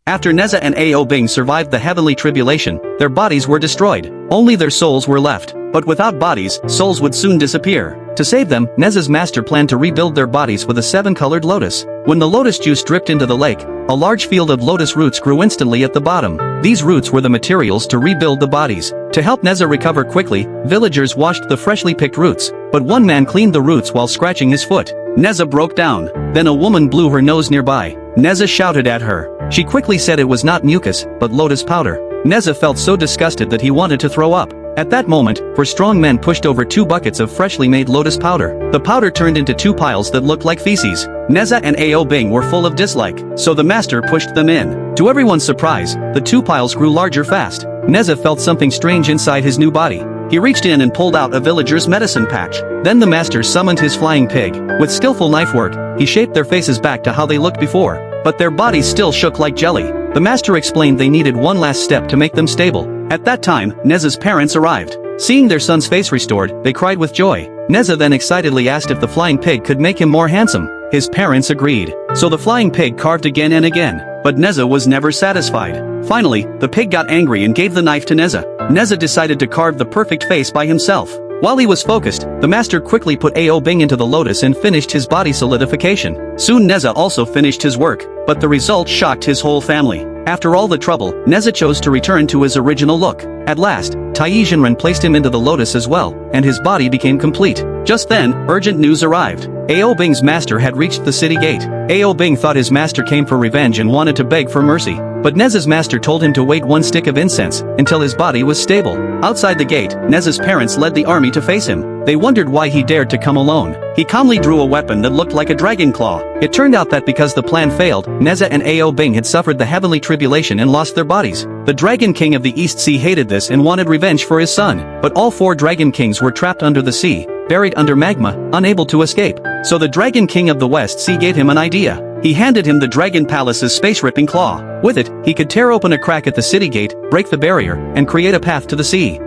After Neza and Ao Bing survived the heavenly tribulation, their bodies were destroyed. Only their souls were left. But without bodies, souls would soon disappear. To save them, Neza's master planned to rebuild their bodies with a 7-colored lotus. When the lotus juice dripped into the lake, a large field of lotus roots grew instantly at the bottom. These roots were the materials to rebuild the bodies. To help Neza recover quickly, villagers washed the freshly picked roots, but one man cleaned the roots while scratching his foot. Neza broke down. Then a woman blew her nose nearby. Neza shouted at her. She quickly said it was not mucus, but lotus powder. Neza felt so disgusted that he wanted to throw up. At that moment, 4 strong men pushed over 2 buckets of freshly made lotus powder. The powder turned into 2 piles that looked like feces. Neza and Ao Bing were full of dislike, so the master pushed them in. To everyone's surprise, the 2 piles grew larger fast. Neza felt something strange inside his new body. He reached in and pulled out a villager's medicine patch. Then the master summoned his flying pig. With skillful knife work, he shaped their faces back to how they looked before. But their bodies still shook like jelly. The master explained they needed one last step to make them stable. At that time, Neza's parents arrived. Seeing their son's face restored, they cried with joy. Neza then excitedly asked if the flying pig could make him more handsome. His parents agreed. So the flying pig carved again and again. But Neza was never satisfied. Finally, the pig got angry and gave the knife to Neza. Neza decided to carve the perfect face by himself. While he was focused, the master quickly put Ao Bing into the lotus and finished his body solidification. Soon Neza also finished his work, but the result shocked his whole family. After all the trouble, Neza chose to return to his original look. At last, Taizhenren placed him into the lotus as well, and his body became complete. Just then, urgent news arrived. Ao Bing's master had reached the city gate. Ao Bing thought his master came for revenge and wanted to beg for mercy. But Neza's master told him to wait 1 stick of incense until his body was stable. Outside the gate, Neza's parents led the army to face him. They wondered why he dared to come alone. He calmly drew a weapon that looked like a dragon claw. It turned out that because the plan failed, Neza and Ao Bing had suffered the heavenly tribulation and lost their bodies. The Dragon King of the East Sea hated this and wanted revenge for his son. But all 4 Dragon Kings were trapped under the sea, buried under magma, unable to escape. So the Dragon King of the West Sea gave him an idea. He handed him the Dragon Palace's space-ripping claw. With it, he could tear open a crack at the city gate, break the barrier, and create a path to the sea.